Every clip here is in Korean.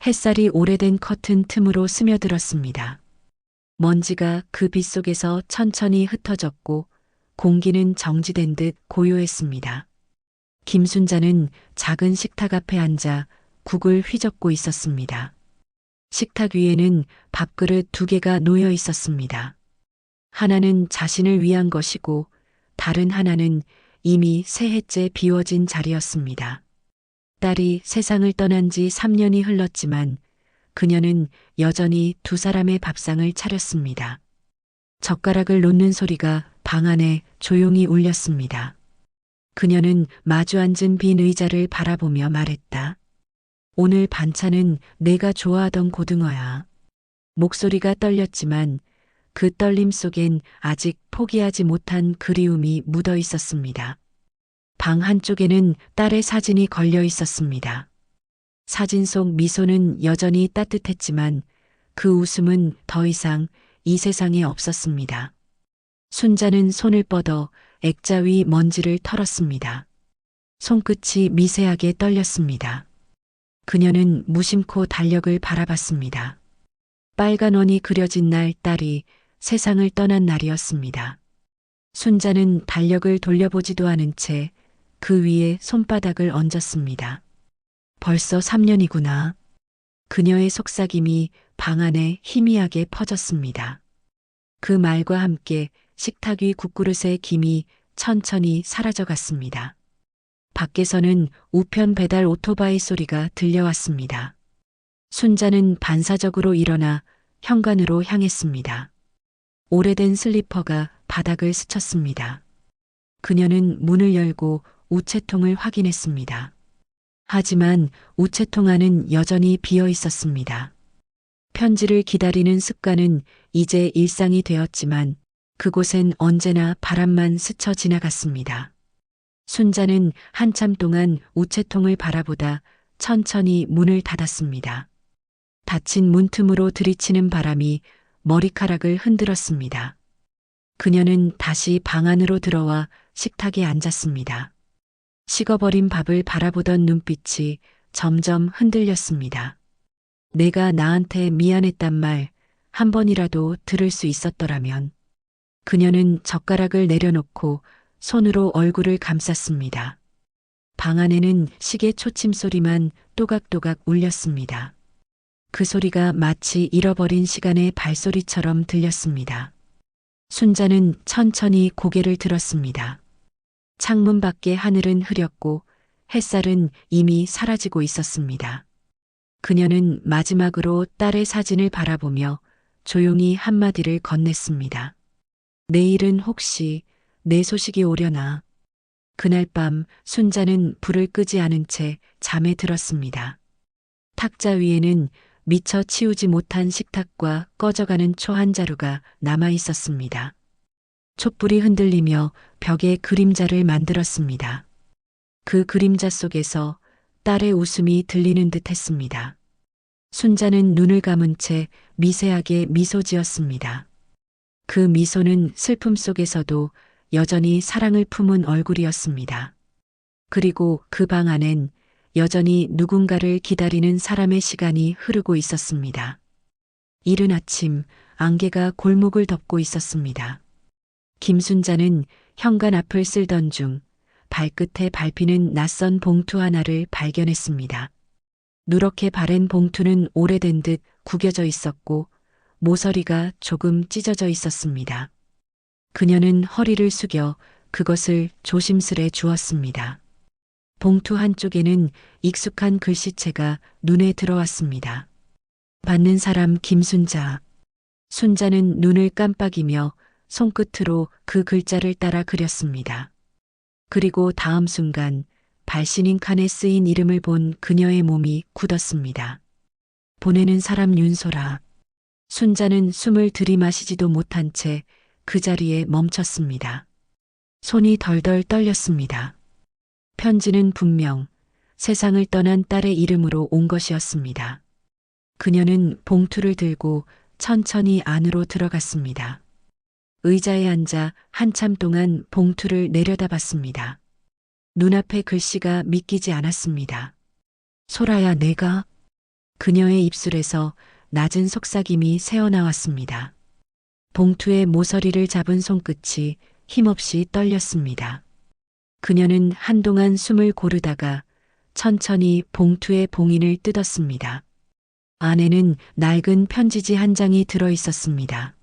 햇살이 오래된 커튼 틈으로 스며들었습니다. 먼지가 그 빛 속에서 천천히 흩어졌고 공기는 정지된 듯 고요했습니다. 김순자는 작은 식탁 앞에 앉아 국을 휘젓고 있었습니다. 식탁 위에는 밥그릇 두 개가 놓여 있었습니다. 하나는 자신을 위한 것이고 다른 하나는 이미 세 해째 비워진 자리였습니다. 딸이 세상을 떠난 지 3년이 흘렀지만 그녀는 여전히 두 사람의 밥상을 차렸습니다. 젓가락을 놓는 소리가 방 안에 조용히 울렸습니다. 그녀는 마주 앉은 빈 의자를 바라보며 말했다. 오늘 반찬은 내가 좋아하던 고등어야. 목소리가 떨렸지만 그 떨림 속엔 아직 포기하지 못한 그리움이 묻어 있었습니다. 방 한쪽에는 딸의 사진이 걸려 있었습니다. 사진 속 미소는 여전히 따뜻했지만 그 웃음은 더 이상 이 세상에 없었습니다. 순자는 손을 뻗어 액자 위 먼지를 털었습니다. 손끝이 미세하게 떨렸습니다. 그녀는 무심코 달력을 바라봤습니다. 빨간 원이 그려진 날 딸이 세상을 떠난 날이었습니다. 순자는 달력을 돌려보지도 않은 채 그 위에 손바닥을 얹었습니다. 벌써 3년이구나. 그녀의 속삭임이 방 안에 희미하게 퍼졌습니다. 그 말과 함께 식탁 위 국그릇의 김이 천천히 사라져갔습니다. 밖에서는 우편 배달 오토바이 소리가 들려왔습니다. 순자는 반사적으로 일어나 현관으로 향했습니다. 오래된 슬리퍼가 바닥을 스쳤습니다. 그녀는 문을 열고 우체통을 확인했습니다. 하지만 우체통 안은 여전히 비어 있었습니다. 편지를 기다리는 습관은 이제 일상이 되었지만 그곳엔 언제나 바람만 스쳐 지나갔습니다. 순자는 한참 동안 우체통을 바라보다 천천히 문을 닫았습니다. 닫힌 문틈으로 들이치는 바람이 머리카락을 흔들었습니다. 그녀는 다시 방 안으로 들어와 식탁에 앉았습니다. 식어버린 밥을 바라보던 눈빛이 점점 흔들렸습니다. 내가 나한테 미안했단 말 한 번이라도 들을 수 있었더라면. 그녀는 젓가락을 내려놓고 손으로 얼굴을 감쌌습니다. 방 안에는 시계 초침 소리만 또각또각 울렸습니다. 그 소리가 마치 잃어버린 시간의 발소리처럼 들렸습니다. 순자는 천천히 고개를 들었습니다. 창문 밖의 하늘은 흐렸고 햇살은 이미 사라지고 있었습니다. 그녀는 마지막으로 딸의 사진을 바라보며 조용히 한마디를 건넸습니다. 내일은 혹시 내 소식이 오려나. 그날 밤 순자는 불을 끄지 않은 채 잠에 들었습니다. 탁자 위에는 미처 치우지 못한 식탁과 꺼져가는 초 한 자루가 남아 있었습니다. 촛불이 흔들리며 벽에 그림자를 만들었습니다. 그 그림자 속에서 딸의 웃음이 들리는 듯 했습니다. 순자는 눈을 감은 채 미세하게 미소 지었습니다. 그 미소는 슬픔 속에서도 여전히 사랑을 품은 얼굴이었습니다. 그리고 그 방 안엔 여전히 누군가를 기다리는 사람의 시간이 흐르고 있었습니다. 이른 아침 안개가 골목을 덮고 있었습니다. 김순자는 현관 앞을 쓸던 중 발끝에 밟히는 낯선 봉투 하나를 발견했습니다. 누렇게 바랜 봉투는 오래된 듯 구겨져 있었고 모서리가 조금 찢어져 있었습니다. 그녀는 허리를 숙여 그것을 조심스레 주었습니다. 봉투 한쪽에는 익숙한 글씨체가 눈에 들어왔습니다. 받는 사람 김순자. 순자는 눈을 깜빡이며 손끝으로 그 글자를 따라 그렸습니다. 그리고 다음 순간 발신인 칸에 쓰인 이름을 본 그녀의 몸이 굳었습니다. 보내는 사람 윤소라. 순자는 숨을 들이마시지도 못한 채 그 자리에 멈췄습니다. 손이 덜덜 떨렸습니다. 편지는 분명 세상을 떠난 딸의 이름으로 온 것이었습니다. 그녀는 봉투를 들고 천천히 안으로 들어갔습니다. 의자에 앉아 한참 동안 봉투를 내려다봤습니다. 눈앞의 글씨가 믿기지 않았습니다. 소라야, 내가? 그녀의 입술에서 낮은 속삭임이 새어나왔습니다. 봉투의 모서리를 잡은 손끝이 힘없이 떨렸습니다. 그녀는 한동안 숨을 고르다가 천천히 봉투의 봉인을 뜯었습니다. 안에는 낡은 편지지 한 장이 들어 있었습니다.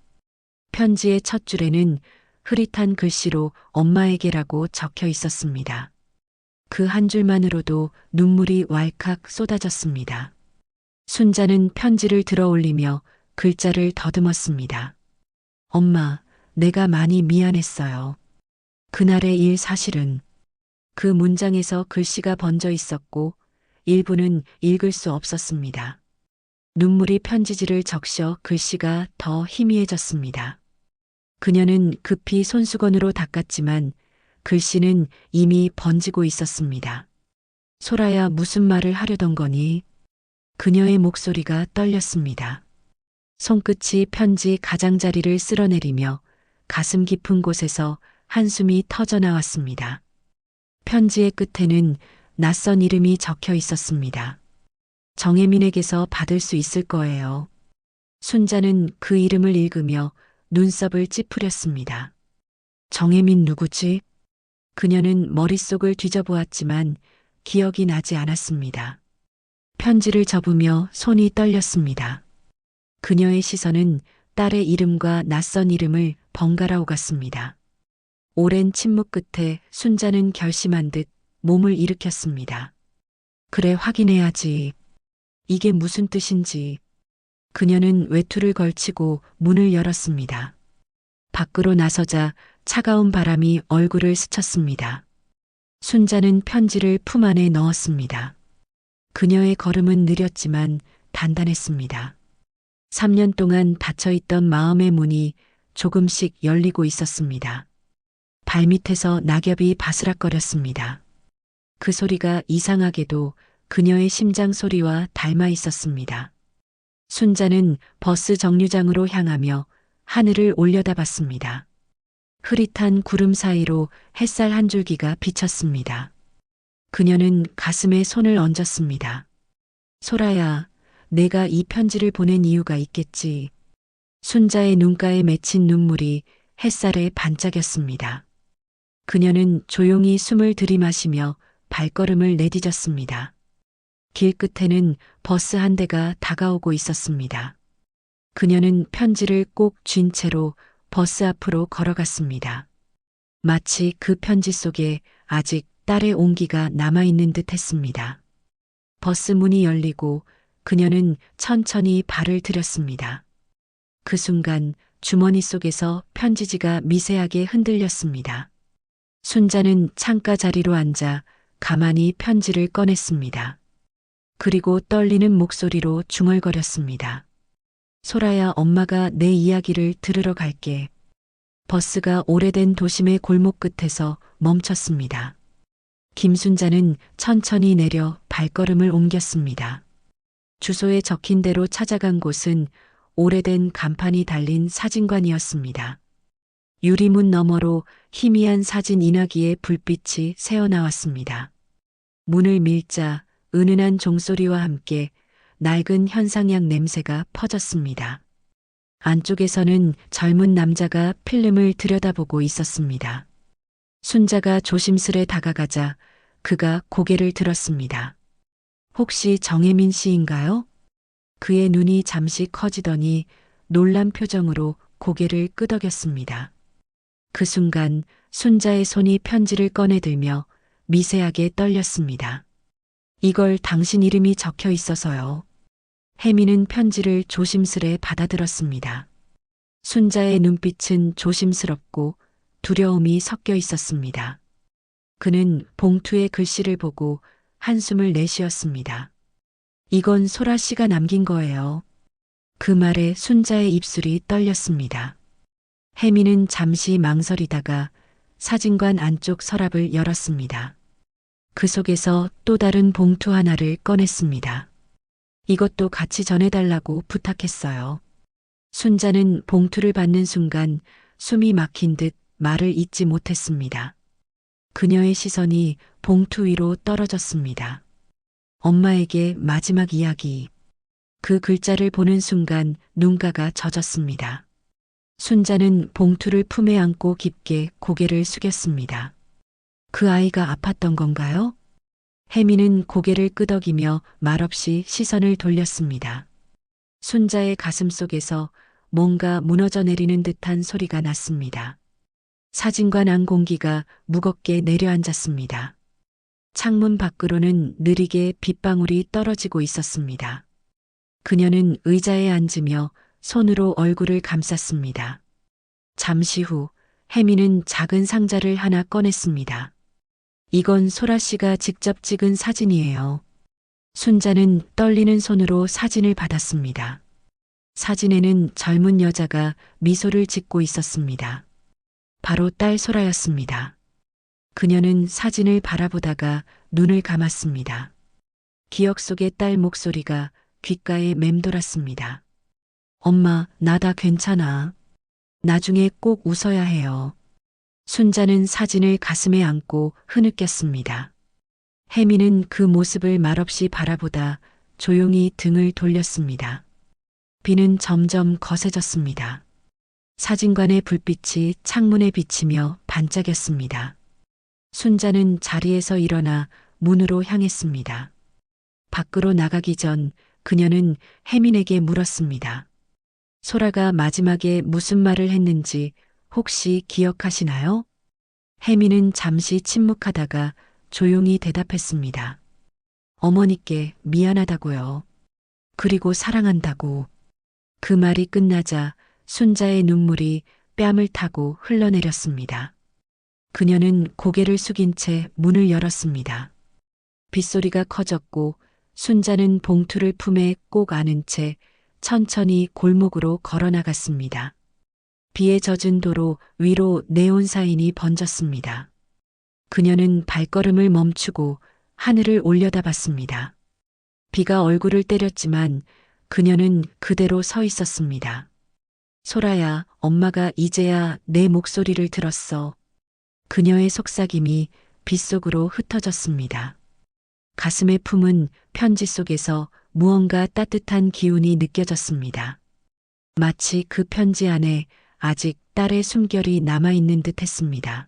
편지의 첫 줄에는 흐릿한 글씨로 엄마에게라고 적혀 있었습니다. 그 한 줄만으로도 눈물이 왈칵 쏟아졌습니다. 순자는 편지를 들어 올리며 글자를 더듬었습니다. 엄마, 내가 많이 미안했어요. 그날의 일 사실은. 그 문장에서 글씨가 번져 있었고 일부는 읽을 수 없었습니다. 눈물이 편지지를 적셔 글씨가 더 희미해졌습니다. 그녀는 급히 손수건으로 닦았지만 글씨는 이미 번지고 있었습니다. 소라야, 무슨 말을 하려던 거니? 그녀의 목소리가 떨렸습니다. 손끝이 편지 가장자리를 쓸어내리며 가슴 깊은 곳에서 한숨이 터져 나왔습니다. 편지의 끝에는 낯선 이름이 적혀 있었습니다. 정혜민에게서 받을 수 있을 거예요. 순자는 그 이름을 읽으며 눈썹을 찌푸렸습니다. 정혜민 누구지? 그녀는 머릿속을 뒤져보았지만 기억이 나지 않았습니다. 편지를 접으며 손이 떨렸습니다. 그녀의 시선은 딸의 이름과 낯선 이름을 번갈아 오갔습니다. 오랜 침묵 끝에 순자는 결심한 듯 몸을 일으켰습니다. 그래, 확인해야지. 이게 무슨 뜻인지. 그녀는 외투를 걸치고 문을 열었습니다. 밖으로 나서자 차가운 바람이 얼굴을 스쳤습니다. 순자는 편지를 품 안에 넣었습니다. 그녀의 걸음은 느렸지만 단단했습니다. 3년 동안 닫혀있던 마음의 문이 조금씩 열리고 있었습니다. 발밑에서 낙엽이 바스락거렸습니다. 그 소리가 이상하게도 그녀의 심장 소리와 닮아 있었습니다. 순자는 버스 정류장으로 향하며 하늘을 올려다봤습니다. 흐릿한 구름 사이로 햇살 한 줄기가 비쳤습니다. 그녀는 가슴에 손을 얹었습니다. 소라야, 내가 이 편지를 보낸 이유가 있겠지. 순자의 눈가에 맺힌 눈물이 햇살에 반짝였습니다. 그녀는 조용히 숨을 들이마시며 발걸음을 내디뎠습니다. 길 끝에는 버스 한 대가 다가오고 있었습니다. 그녀는 편지를 꼭 쥔 채로 버스 앞으로 걸어갔습니다. 마치 그 편지 속에 아직 딸의 온기가 남아있는 듯 했습니다. 버스 문이 열리고 그녀는 천천히 발을 들였습니다. 그 순간 주머니 속에서 편지지가 미세하게 흔들렸습니다. 순자는 창가 자리로 앉아 가만히 편지를 꺼냈습니다. 그리고 떨리는 목소리로 중얼거렸습니다. 소라야, 엄마가 내 이야기를 들으러 갈게. 버스가 오래된 도심의 골목 끝에서 멈췄습니다. 김순자는 천천히 내려 발걸음을 옮겼습니다. 주소에 적힌 대로 찾아간 곳은 오래된 간판이 달린 사진관이었습니다. 유리문 너머로 희미한 사진 인화기의 불빛이 새어나왔습니다. 문을 밀자 은은한 종소리와 함께 낡은 현상약 냄새가 퍼졌습니다. 안쪽에서는 젊은 남자가 필름을 들여다보고 있었습니다. 순자가 조심스레 다가가자 그가 고개를 들었습니다. 혹시 정혜민 씨인가요? 그의 눈이 잠시 커지더니 놀란 표정으로 고개를 끄덕였습니다. 그 순간 순자의 손이 편지를 꺼내들며 미세하게 떨렸습니다. 이걸 당신 이름이 적혀 있어서요. 혜미는 편지를 조심스레 받아들었습니다. 순자의 눈빛은 조심스럽고 두려움이 섞여 있었습니다. 그는 봉투의 글씨를 보고 한숨을 내쉬었습니다. 이건 소라 씨가 남긴 거예요. 그 말에 순자의 입술이 떨렸습니다. 혜미는 잠시 망설이다가 사진관 안쪽 서랍을 열었습니다. 그 속에서 또 다른 봉투 하나를 꺼냈습니다. 이것도 같이 전해달라고 부탁했어요. 순자는 봉투를 받는 순간 숨이 막힌 듯 말을 잇지 못했습니다. 그녀의 시선이 봉투 위로 떨어졌습니다. 엄마에게 마지막 이야기. 그 글자를 보는 순간 눈가가 젖었습니다. 순자는 봉투를 품에 안고 깊게 고개를 숙였습니다. 그 아이가 아팠던 건가요? 혜미는 고개를 끄덕이며 말없이 시선을 돌렸습니다. 순자의 가슴 속에서 뭔가 무너져 내리는 듯한 소리가 났습니다. 사진관 안 공기가 무겁게 내려앉았습니다. 창문 밖으로는 느리게 빗방울이 떨어지고 있었습니다. 그녀는 의자에 앉으며 손으로 얼굴을 감쌌습니다. 잠시 후 혜미는 작은 상자를 하나 꺼냈습니다. 이건 소라 씨가 직접 찍은 사진이에요. 순자는 떨리는 손으로 사진을 받았습니다. 사진에는 젊은 여자가 미소를 짓고 있었습니다. 바로 딸 소라였습니다. 그녀는 사진을 바라보다가 눈을 감았습니다. 기억 속의 딸 목소리가 귓가에 맴돌았습니다. 엄마, 나 다 괜찮아. 나중에 꼭 웃어야 해요. 순자는 사진을 가슴에 안고 흐느꼈습니다. 혜미는 그 모습을 말없이 바라보다 조용히 등을 돌렸습니다. 비는 점점 거세졌습니다. 사진관의 불빛이 창문에 비치며 반짝였습니다. 순자는 자리에서 일어나 문으로 향했습니다. 밖으로 나가기 전 그녀는 혜민에게 물었습니다. 소라가 마지막에 무슨 말을 했는지 혹시 기억하시나요? 혜민은 잠시 침묵하다가 조용히 대답했습니다. 어머니께 미안하다고요. 그리고 사랑한다고. 그 말이 끝나자 순자의 눈물이 뺨을 타고 흘러내렸습니다. 그녀는 고개를 숙인 채 문을 열었습니다. 빗소리가 커졌고 순자는 봉투를 품에 꼭 안은 채 천천히 골목으로 걸어 나갔습니다. 비에 젖은 도로 위로 네온사인이 번졌습니다. 그녀는 발걸음을 멈추고 하늘을 올려다봤습니다. 비가 얼굴을 때렸지만 그녀는 그대로 서 있었습니다. 소라야, 엄마가 이제야 내 목소리를 들었어. 그녀의 속삭임이 빗속으로 흩어졌습니다. 가슴에 품은 편지 속에서 무언가 따뜻한 기운이 느껴졌습니다. 마치 그 편지 안에 아직 딸의 숨결이 남아있는 듯 했습니다.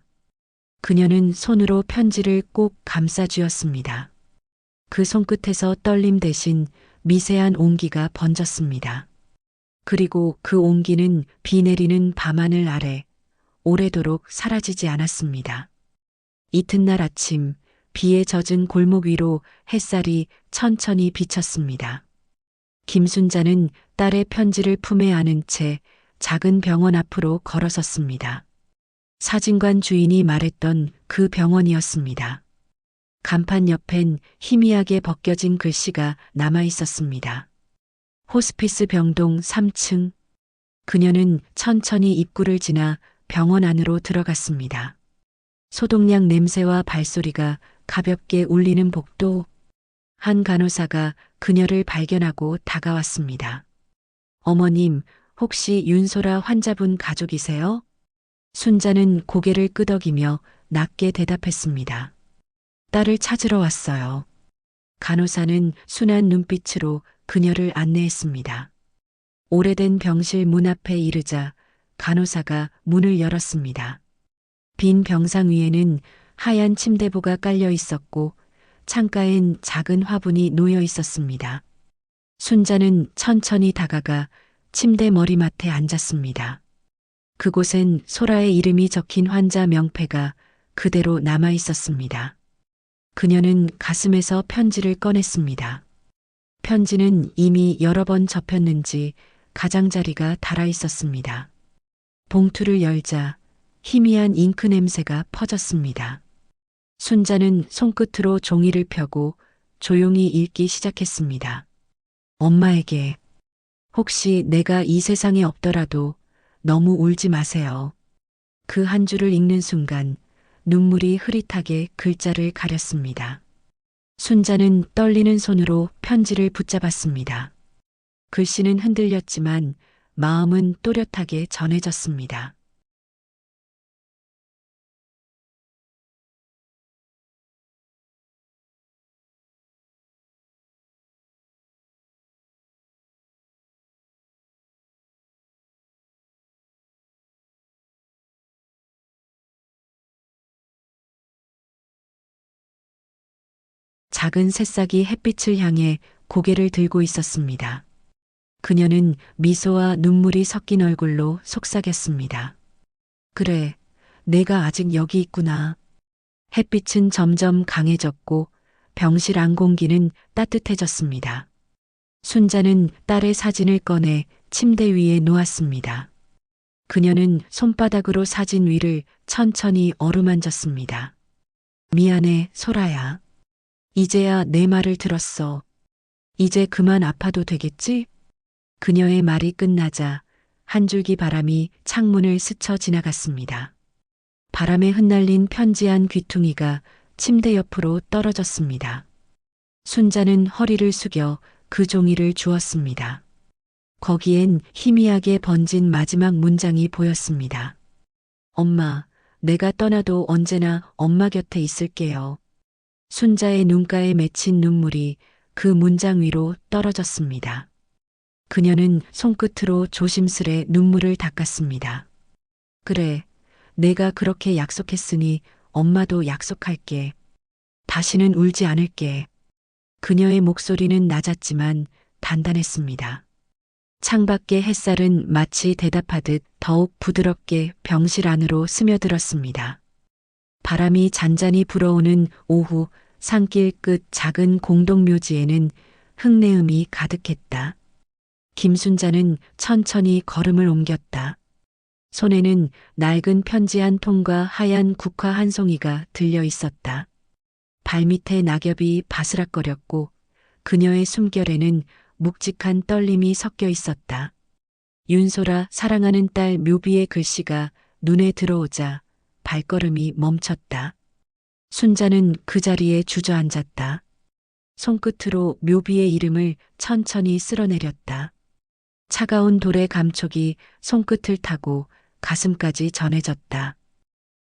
그녀는 손으로 편지를 꼭 감싸쥐었습니다. 그 손끝에서 떨림 대신 미세한 온기가 번졌습니다. 그리고 그 온기는 비 내리는 밤하늘 아래 오래도록 사라지지 않았습니다. 이튿날 아침 비에 젖은 골목 위로 햇살이 천천히 비쳤습니다. 김순자는 딸의 편지를 품에 안은 채 작은 병원 앞으로 걸어섰습니다. 사진관 주인이 말했던 그 병원이었습니다. 간판 옆엔 희미하게 벗겨진 글씨가 남아 있었습니다. 호스피스 병동 3층. 그녀는 천천히 입구를 지나 병원 안으로 들어갔습니다. 소독약 냄새와 발소리가 가볍게 울리는 복도. 한 간호사가 그녀를 발견하고 다가왔습니다. 어머님, 혹시 윤소라 환자분 가족이세요? 순자는 고개를 끄덕이며 낮게 대답했습니다. 딸을 찾으러 왔어요. 간호사는 순한 눈빛으로 그녀를 안내했습니다. 오래된 병실 문 앞에 이르자 간호사가 문을 열었습니다. 빈 병상 위에는 하얀 침대보가 깔려 있었고 창가엔 작은 화분이 놓여 있었습니다. 순자는 천천히 다가가 침대 머리맡에 앉았습니다. 그곳엔 소라의 이름이 적힌 환자 명패가 그대로 남아 있었습니다. 그녀는 가슴에서 편지를 꺼냈습니다. 편지는 이미 여러 번 접혔는지 가장자리가 달아 있었습니다. 봉투를 열자 희미한 잉크 냄새가 퍼졌습니다. 순자는 손끝으로 종이를 펴고 조용히 읽기 시작했습니다. 엄마에게 혹시 내가 이 세상에 없더라도 너무 울지 마세요. 그 한 줄을 읽는 순간 눈물이 흐릿하게 글자를 가렸습니다. 순자는 떨리는 손으로 편지를 붙잡았습니다. 글씨는 흔들렸지만 마음은 또렷하게 전해졌습니다. 작은 새싹이 햇빛을 향해 고개를 들고 있었습니다. 그녀는 미소와 눈물이 섞인 얼굴로 속삭였습니다. 그래, 내가 아직 여기 있구나. 햇빛은 점점 강해졌고 병실 안 공기는 따뜻해졌습니다. 순자는 딸의 사진을 꺼내 침대 위에 놓았습니다. 그녀는 손바닥으로 사진 위를 천천히 어루만졌습니다. 미안해, 소라야. 이제야 내 말을 들었어. 이제 그만 아파도 되겠지? 그녀의 말이 끝나자 한 줄기 바람이 창문을 스쳐 지나갔습니다. 바람에 흩날린 편지 한 귀퉁이가 침대 옆으로 떨어졌습니다. 순자는 허리를 숙여 그 종이를 주었습니다. 거기엔 희미하게 번진 마지막 문장이 보였습니다. 엄마, 내가 떠나도 언제나 엄마 곁에 있을게요. 순자의 눈가에 맺힌 눈물이 그 문장 위로 떨어졌습니다. 그녀는 손끝으로 조심스레 눈물을 닦았습니다. 그래, 내가 그렇게 약속했으니 엄마도 약속할게. 다시는 울지 않을게. 그녀의 목소리는 낮았지만 단단했습니다. 창밖의 햇살은 마치 대답하듯 더욱 부드럽게 병실 안으로 스며들었습니다. 바람이 잔잔히 불어오는 오후 산길 끝 작은 공동묘지에는 흙내음이 가득했다. 김순자는 천천히 걸음을 옮겼다. 손에는 낡은 편지 한 통과 하얀 국화 한 송이가 들려 있었다. 발밑에 낙엽이 바스락거렸고 그녀의 숨결에는 묵직한 떨림이 섞여 있었다. 윤소라 사랑하는 딸 묘비의 글씨가 눈에 들어오자 발걸음이 멈췄다. 순자는 그 자리에 주저앉았다. 손끝으로 묘비의 이름을 천천히 쓸어내렸다. 차가운 돌의 감촉이 손끝을 타고 가슴까지 전해졌다.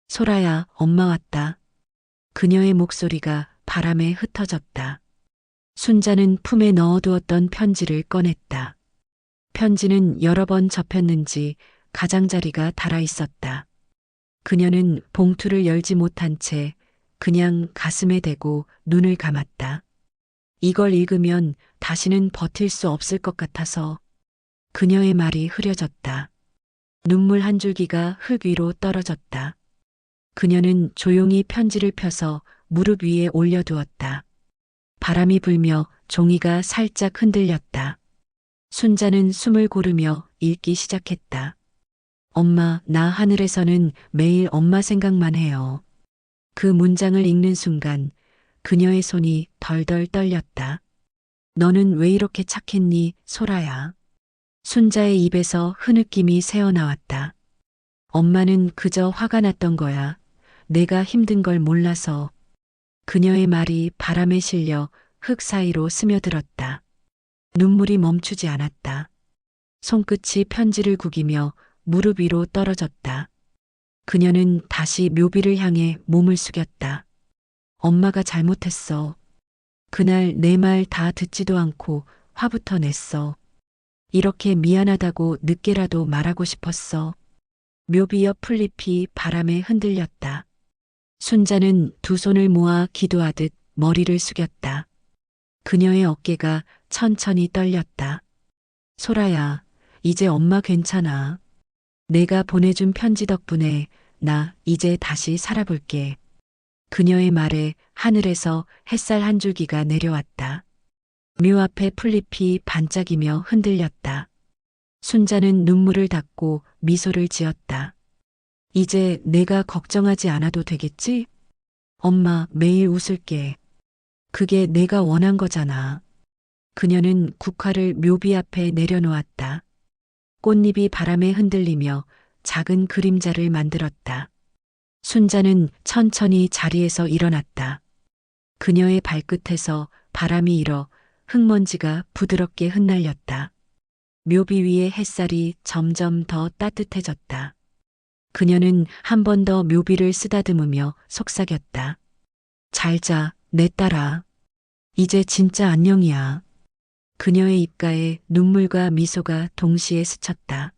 소라야, 엄마 왔다. 그녀의 목소리가 바람에 흩어졌다. 순자는 품에 넣어두었던 편지를 꺼냈다. 편지는 여러 번 접혔는지 가장자리가 닳아 있었다. 그녀는 봉투를 열지 못한 채 그냥 가슴에 대고 눈을 감았다. 이걸 읽으면 다시는 버틸 수 없을 것 같아서. 그녀의 말이 흐려졌다. 눈물 한 줄기가 흙 위로 떨어졌다. 그녀는 조용히 편지를 펴서 무릎 위에 올려두었다. 바람이 불며 종이가 살짝 흔들렸다. 순자는 숨을 고르며 읽기 시작했다. 엄마, 나 하늘에서는 매일 엄마 생각만 해요. 그 문장을 읽는 순간 그녀의 손이 덜덜 떨렸다. 너는 왜 이렇게 착했니, 소라야? 순자의 입에서 흐느낌이 새어나왔다. 엄마는 그저 화가 났던 거야. 내가 힘든 걸 몰라서. 그녀의 말이 바람에 실려 흙 사이로 스며들었다. 눈물이 멈추지 않았다. 손끝이 편지를 구기며 무릎 위로 떨어졌다. 그녀는 다시 묘비를 향해 몸을 숙였다. 엄마가 잘못했어. 그날 내 말 다 듣지도 않고 화부터 냈어. 이렇게 미안하다고 늦게라도 말하고 싶었어. 묘비 옆 풀잎이 바람에 흔들렸다. 순자는 두 손을 모아 기도하듯 머리를 숙였다. 그녀의 어깨가 천천히 떨렸다. 소라야, 이제 엄마 괜찮아. 내가 보내준 편지 덕분에 나 이제 다시 살아볼게. 그녀의 말에 하늘에서 햇살 한 줄기가 내려왔다. 묘 앞에 풀잎이 반짝이며 흔들렸다. 순자는 눈물을 닦고 미소를 지었다. 이제 내가 걱정하지 않아도 되겠지? 엄마, 매일 웃을게. 그게 내가 원한 거잖아. 그녀는 국화를 묘비 앞에 내려놓았다. 꽃잎이 바람에 흔들리며 작은 그림자를 만들었다. 순자는 천천히 자리에서 일어났다. 그녀의 발끝에서 바람이 일어 흙먼지가 부드럽게 흩날렸다. 묘비 위의 햇살이 점점 더 따뜻해졌다. 그녀는 한 번 더 묘비를 쓰다듬으며 속삭였다. 잘 자, 내 딸아. 이제 진짜 안녕이야. 그녀의 입가에 눈물과 미소가 동시에 스쳤다.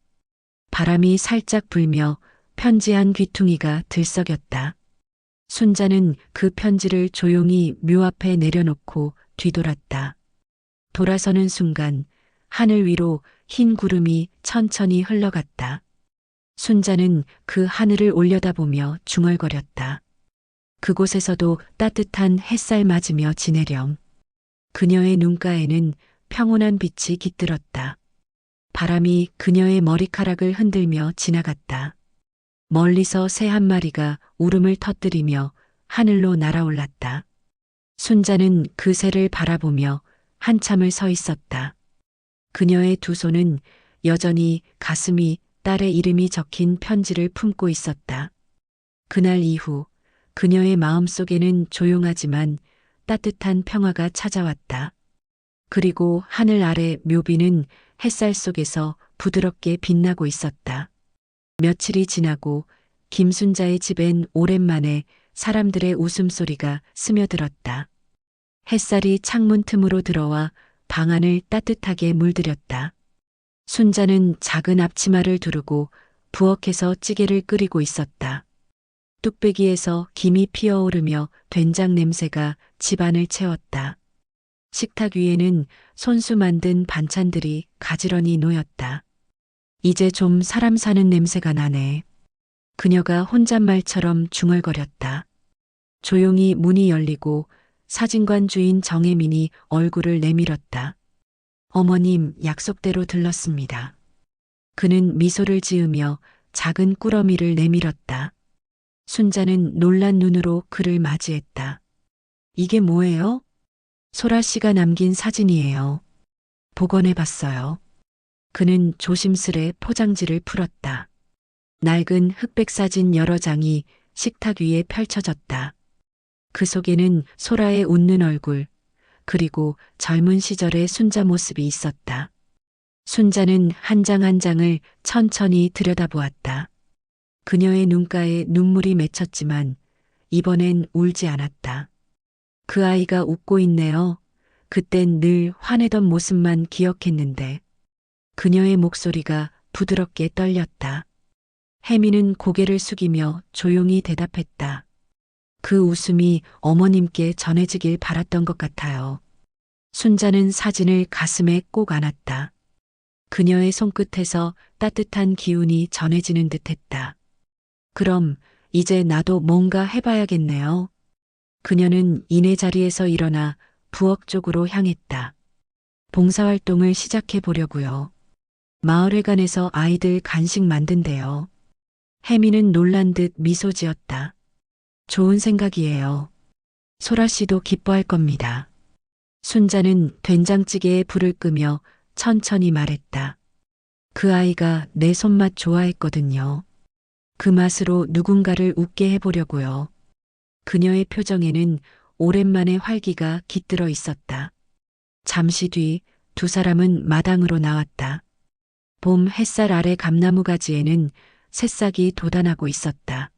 바람이 살짝 불며 편지 한 귀퉁이가 들썩였다. 순자는 그 편지를 조용히 묘 앞에 내려놓고 뒤돌았다. 돌아서는 순간 하늘 위로 흰 구름이 천천히 흘러갔다. 순자는 그 하늘을 올려다보며 중얼거렸다. 그곳에서도 따뜻한 햇살 맞으며 지내렴. 그녀의 눈가에는 평온한 빛이 깃들었다. 바람이 그녀의 머리카락을 흔들며 지나갔다. 멀리서 새 한 마리가 울음을 터뜨리며 하늘로 날아올랐다. 순자는 그 새를 바라보며 한참을 서 있었다. 그녀의 두 손은 여전히 가슴이 딸의 이름이 적힌 편지를 품고 있었다. 그날 이후 그녀의 마음속에는 조용하지만 따뜻한 평화가 찾아왔다. 그리고 하늘 아래 묘비는 햇살 속에서 부드럽게 빛나고 있었다. 며칠이 지나고 김순자의 집엔 오랜만에 사람들의 웃음소리가 스며들었다. 햇살이 창문 틈으로 들어와 방 안을 따뜻하게 물들였다. 순자는 작은 앞치마를 두르고 부엌에서 찌개를 끓이고 있었다. 뚝배기에서 김이 피어오르며 된장 냄새가 집안을 채웠다. 식탁 위에는 손수 만든 반찬들이 가지런히 놓였다. 이제 좀 사람 사는 냄새가 나네. 그녀가 혼잣말처럼 중얼거렸다. 조용히 문이 열리고 사진관 주인 정혜민이 얼굴을 내밀었다. 어머님, 약속대로 들렀습니다. 그는 미소를 지으며 작은 꾸러미를 내밀었다. 순자는 놀란 눈으로 그를 맞이했다. 이게 뭐예요? 소라 씨가 남긴 사진이에요. 복원해 봤어요. 그는 조심스레 포장지를 풀었다. 낡은 흑백 사진 여러 장이 식탁 위에 펼쳐졌다. 그 속에는 소라의 웃는 얼굴, 그리고 젊은 시절의 순자 모습이 있었다. 순자는 한 장 한 장을 천천히 들여다보았다. 그녀의 눈가에 눈물이 맺혔지만 이번엔 울지 않았다. 그 아이가 웃고 있네요. 그땐 늘 화내던 모습만 기억했는데. 그녀의 목소리가 부드럽게 떨렸다. 혜미는 고개를 숙이며 조용히 대답했다. 그 웃음이 어머님께 전해지길 바랐던 것 같아요. 순자는 사진을 가슴에 꼭 안았다. 그녀의 손끝에서 따뜻한 기운이 전해지는 듯했다. 그럼 이제 나도 뭔가 해봐야겠네요. 그녀는 이내 자리에서 일어나 부엌 쪽으로 향했다. 봉사활동을 시작해 보려고요. 마을회관에서 아이들 간식 만든대요. 혜미는 놀란 듯 미소 지었다. 좋은 생각이에요. 소라 씨도 기뻐할 겁니다. 순자는 된장찌개에 불을 끄며 천천히 말했다. 그 아이가 내 손맛 좋아했거든요. 그 맛으로 누군가를 웃게 해보려고요. 그녀의 표정에는 오랜만에 활기가 깃들어 있었다. 잠시 뒤 두 사람은 마당으로 나왔다. 봄 햇살 아래 감나무 가지에는 새싹이 돋아나고 있었다.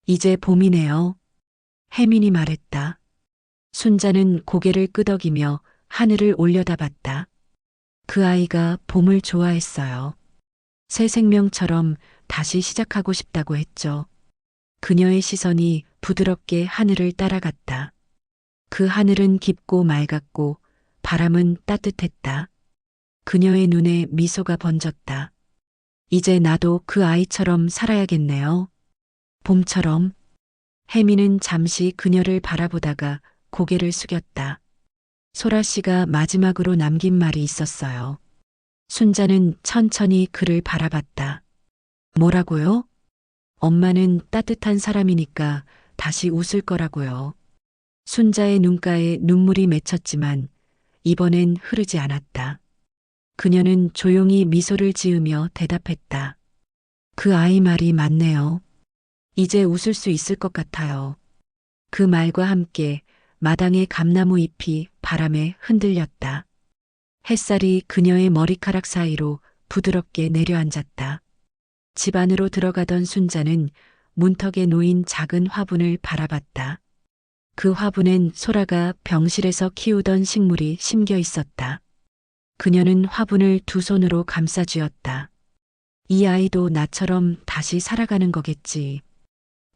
이제 봄이네요. 혜민이 말했다. 순자는 고개를 끄덕이며 하늘을 올려다봤다. 그 아이가 봄을 좋아했어요. 새 생명처럼 다시 시작하고 싶다고 했죠. 그녀의 시선이 부드럽게 하늘을 따라갔다. 그 하늘은 깊고 맑았고 바람은 따뜻했다. 그녀의 눈에 미소가 번졌다. 이제 나도 그 아이처럼 살아야겠네요. 봄처럼. 혜미는 잠시 그녀를 바라보다가 고개를 숙였다. 소라 씨가 마지막으로 남긴 말이 있었어요. 순자는 천천히 그를 바라봤다. 뭐라고요? 엄마는 따뜻한 사람이니까 다시 웃을 거라고요. 순자의 눈가에 눈물이 맺혔지만 이번엔 흐르지 않았다. 그녀는 조용히 미소를 지으며 대답했다. 그 아이 말이 맞네요. 이제 웃을 수 있을 것 같아요. 그 말과 함께 마당의 감나무 잎이 바람에 흔들렸다. 햇살이 그녀의 머리카락 사이로 부드럽게 내려앉았다. 집 안으로 들어가던 순자는 문턱에 놓인 작은 화분을 바라봤다. 그 화분엔 소라가 병실에서 키우던 식물이 심겨 있었다. 그녀는 화분을 두 손으로 감싸 쥐었다. 이 아이도 나처럼 다시 살아가는 거겠지.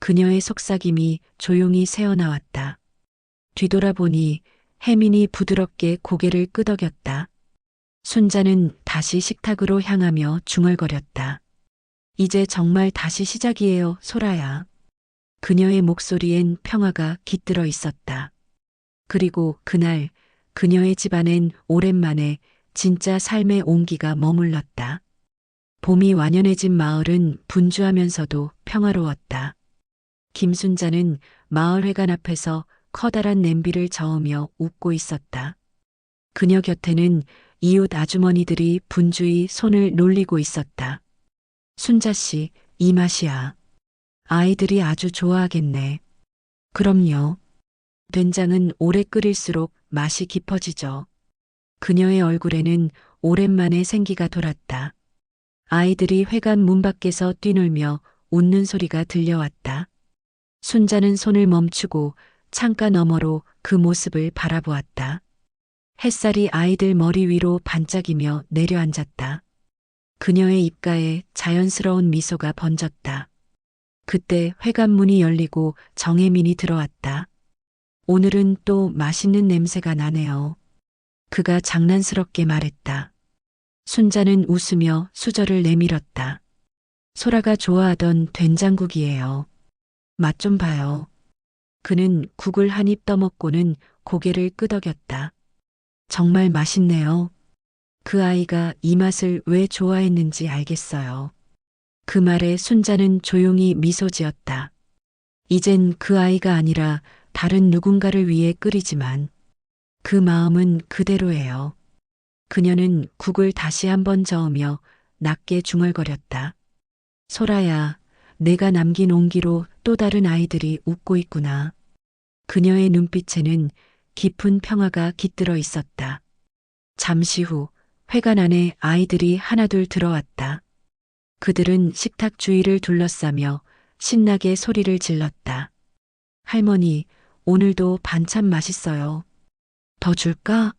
그녀의 속삭임이 조용히 새어나왔다. 뒤돌아보니 혜민이 부드럽게 고개를 끄덕였다. 순자는 다시 식탁으로 향하며 중얼거렸다. 이제 정말 다시 시작이에요, 소라야. 그녀의 목소리엔 평화가 깃들어 있었다. 그리고 그날 그녀의 집안엔 오랜만에 진짜 삶의 온기가 머물렀다. 봄이 완연해진 마을은 분주하면서도 평화로웠다. 김순자는 마을회관 앞에서 커다란 냄비를 저으며 웃고 있었다. 그녀 곁에는 이웃 아주머니들이 분주히 손을 놀리고 있었다. 순자 씨, 이 맛이야. 아이들이 아주 좋아하겠네. 그럼요. 된장은 오래 끓일수록 맛이 깊어지죠. 그녀의 얼굴에는 오랜만에 생기가 돌았다. 아이들이 회관 문 밖에서 뛰놀며 웃는 소리가 들려왔다. 순자는 손을 멈추고 창가 너머로 그 모습을 바라보았다. 햇살이 아이들 머리 위로 반짝이며 내려앉았다. 그녀의 입가에 자연스러운 미소가 번졌다. 그때 회관 문이 열리고 정혜민이 들어왔다. 오늘은 또 맛있는 냄새가 나네요. 그가 장난스럽게 말했다. 순자는 웃으며 수저를 내밀었다. 소라가 좋아하던 된장국이에요. 맛 좀 봐요. 그는 국을 한 입 떠먹고는 고개를 끄덕였다. 정말 맛있네요. 그 아이가 이 맛을 왜 좋아했는지 알겠어요. 그 말에 순자는 조용히 미소 지었다. 이젠 그 아이가 아니라 다른 누군가를 위해 끓이지만 그 마음은 그대로예요. 그녀는 국을 다시 한번 저으며 낮게 중얼거렸다. 소라야, 내가 남긴 온기로 또 다른 아이들이 웃고 있구나. 그녀의 눈빛에는 깊은 평화가 깃들어 있었다. 잠시 후 회관 안에 아이들이 하나둘 들어왔다. 그들은 식탁 주위를 둘러싸며 신나게 소리를 질렀다. 할머니, 오늘도 반찬 맛있어요. 더 줄까?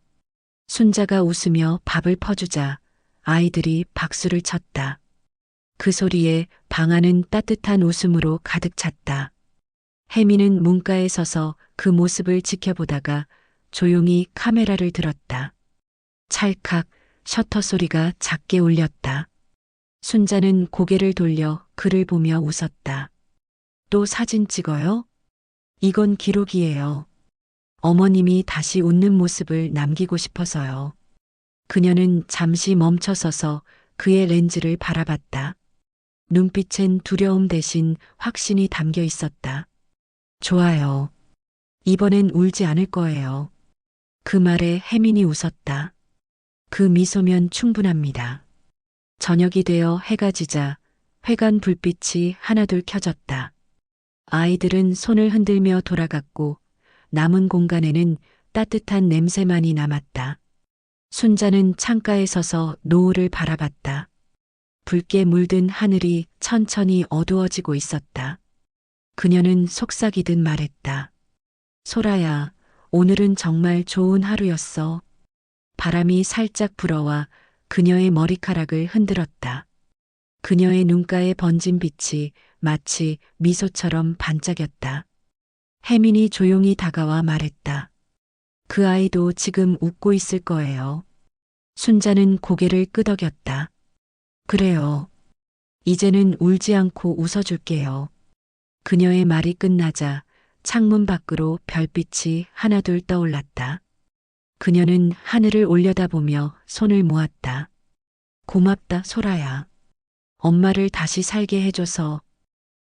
순자가 웃으며 밥을 퍼주자 아이들이 박수를 쳤다. 그 소리에 방 안은 따뜻한 웃음으로 가득 찼다. 혜미는 문가에 서서 그 모습을 지켜보다가 조용히 카메라를 들었다. 찰칵 셔터 소리가 작게 울렸다. 순자는 고개를 돌려 그를 보며 웃었다. 또 사진 찍어요? 이건 기록이에요. 어머님이 다시 웃는 모습을 남기고 싶어서요. 그녀는 잠시 멈춰서서 그의 렌즈를 바라봤다. 눈빛엔 두려움 대신 확신이 담겨 있었다. 좋아요. 이번엔 울지 않을 거예요. 그 말에 혜민이 웃었다. 그 미소면 충분합니다. 저녁이 되어 해가 지자 회관 불빛이 하나둘 켜졌다. 아이들은 손을 흔들며 돌아갔고 남은 공간에는 따뜻한 냄새만이 남았다. 순자는 창가에 서서 노을을 바라봤다. 붉게 물든 하늘이 천천히 어두워지고 있었다. 그녀는 속삭이듯 말했다. 소라야, 오늘은 정말 좋은 하루였어. 바람이 살짝 불어와 그녀의 머리카락을 흔들었다. 그녀의 눈가에 번진 빛이 마치 미소처럼 반짝였다. 혜민이 조용히 다가와 말했다. 그 아이도 지금 웃고 있을 거예요. 순자는 고개를 끄덕였다. 그래요. 이제는 울지 않고 웃어줄게요. 그녀의 말이 끝나자 창문 밖으로 별빛이 하나둘 떠올랐다. 그녀는 하늘을 올려다보며 손을 모았다. 고맙다, 소라야. 엄마를 다시 살게 해줘서.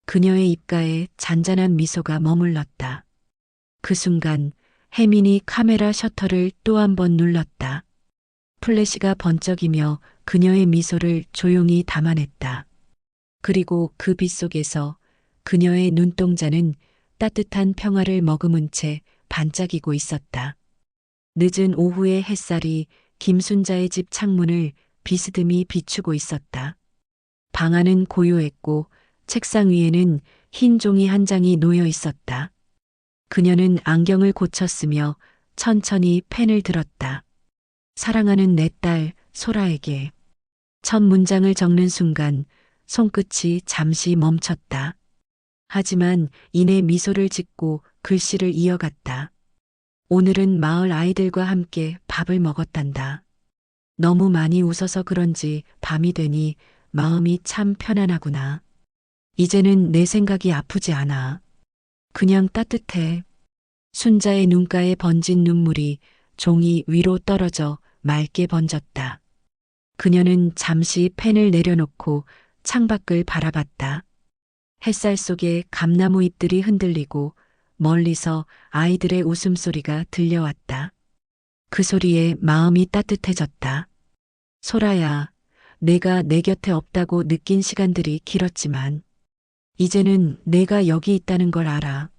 그녀의 입가에 잔잔한 미소가 머물렀다. 그 순간 혜민이 카메라 셔터를 또 한 번 눌렀다. 플래시가 번쩍이며 그녀의 미소를 조용히 담아냈다. 그리고 그 빛 속에서 그녀의 눈동자는 따뜻한 평화를 머금은 채 반짝이고 있었다. 늦은 오후의 햇살이 김순자의 집 창문을 비스듬히 비추고 있었다. 방 안은 고요했고 책상 위에는 흰 종이 한 장이 놓여 있었다. 그녀는 안경을 고쳤으며 천천히 펜을 들었다. 사랑하는 내 딸 소라에게. 첫 문장을 적는 순간 손끝이 잠시 멈췄다. 하지만 이내 미소를 짓고 글씨를 이어갔다. 오늘은 마을 아이들과 함께 밥을 먹었단다. 너무 많이 웃어서 그런지 밤이 되니 마음이 참 편안하구나. 이제는 내 생각이 아프지 않아. 그냥 따뜻해. 순자의 눈가에 번진 눈물이 종이 위로 떨어져 맑게 번졌다. 그녀는 잠시 펜을 내려놓고 창밖을 바라봤다. 햇살 속에 감나무 잎들이 흔들리고 멀리서 아이들의 웃음소리가 들려왔다. 그 소리에 마음이 따뜻해졌다. 소라야, 내가 내 곁에 없다고 느낀 시간들이 길었지만 이제는 내가 여기 있다는 걸 알아.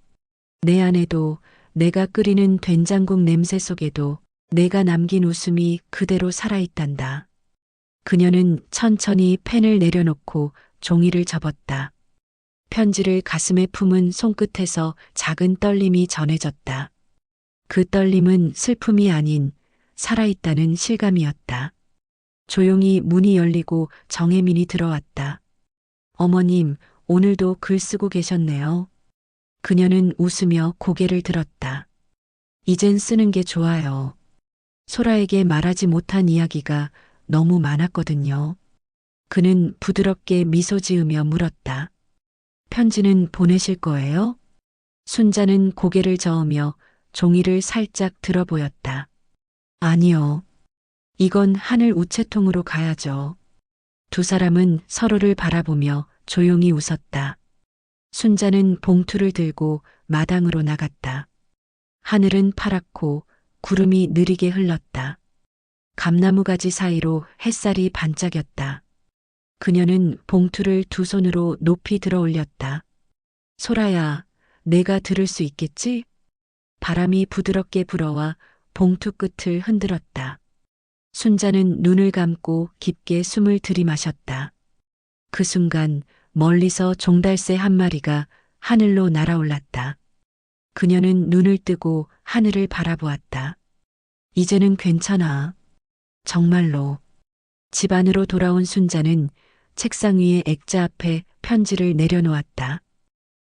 내 안에도 내가 끓이는 된장국 냄새 속에도 내가 남긴 웃음이 그대로 살아있단다. 그녀는 천천히 펜을 내려놓고 종이를 접었다. 편지를 가슴에 품은 손끝에서 작은 떨림이 전해졌다. 그 떨림은 슬픔이 아닌 살아있다는 실감이었다. 조용히 문이 열리고 정혜민이 들어왔다. 어머님, 오늘도 글 쓰고 계셨네요. 그녀는 웃으며 고개를 들었다. 이젠 쓰는 게 좋아요. 소라에게 말하지 못한 이야기가 너무 많았거든요. 그는 부드럽게 미소 지으며 물었다. 편지는 보내실 거예요? 순자는 고개를 저으며 종이를 살짝 들어 보였다. 아니요. 이건 하늘 우체통으로 가야죠. 두 사람은 서로를 바라보며 조용히 웃었다. 순자는 봉투를 들고 마당으로 나갔다. 하늘은 파랗고 구름이 느리게 흘렀다. 감나무 가지 사이로 햇살이 반짝였다. 그녀는 봉투를 두 손으로 높이 들어 올렸다. 소라야, 내가 들을 수 있겠지? 바람이 부드럽게 불어와 봉투 끝을 흔들었다. 순자는 눈을 감고 깊게 숨을 들이마셨다. 그 순간 멀리서 종달새 한 마리가 하늘로 날아올랐다. 그녀는 눈을 뜨고 하늘을 바라보았다. 이제는 괜찮아. 정말로. 집 안으로 돌아온 순자는 책상 위에 액자 앞에 편지를 내려놓았다.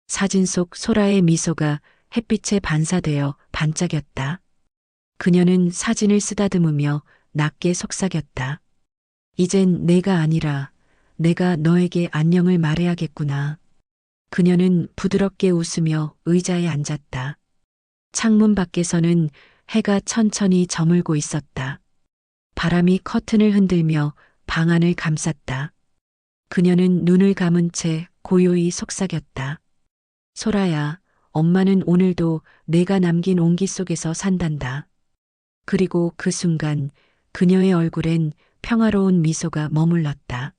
사진 속 소라의 미소가 햇빛에 반사되어 반짝였다. 그녀는 사진을 쓰다듬으며 낮게 속삭였다. 이젠 내가 아니라 내가 너에게 안녕을 말해야겠구나. 그녀는 부드럽게 웃으며 의자에 앉았다. 창문 밖에서는 해가 천천히 저물고 있었다. 바람이 커튼을 흔들며 방 안을 감쌌다. 그녀는 눈을 감은 채 고요히 속삭였다. 소라야, 엄마는 오늘도 내가 남긴 온기 속에서 산단다. 그리고 그 순간 그녀의 얼굴엔 평화로운 미소가 머물렀다.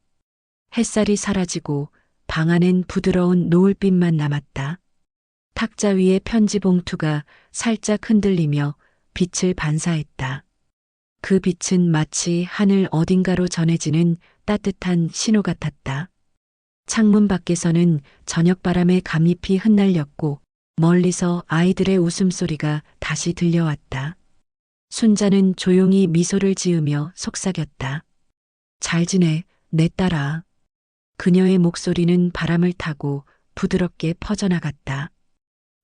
햇살이 사라지고 방 안엔 부드러운 노을빛만 남았다. 탁자 위의 편지 봉투가 살짝 흔들리며 빛을 반사했다. 그 빛은 마치 하늘 어딘가로 전해지는 따뜻한 신호 같았다. 창문 밖에서는 저녁바람에 감잎이 흩날렸고 멀리서 아이들의 웃음소리가 다시 들려왔다. 순자는 조용히 미소를 지으며 속삭였다. 잘 지내, 내 딸아. 그녀의 목소리는 바람을 타고 부드럽게 퍼져나갔다.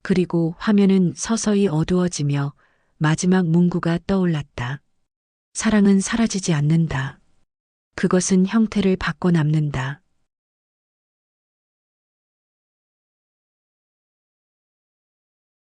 그리고 화면은 서서히 어두워지며 마지막 문구가 떠올랐다. 사랑은 사라지지 않는다. 그것은 형태를 바꿔 남는다.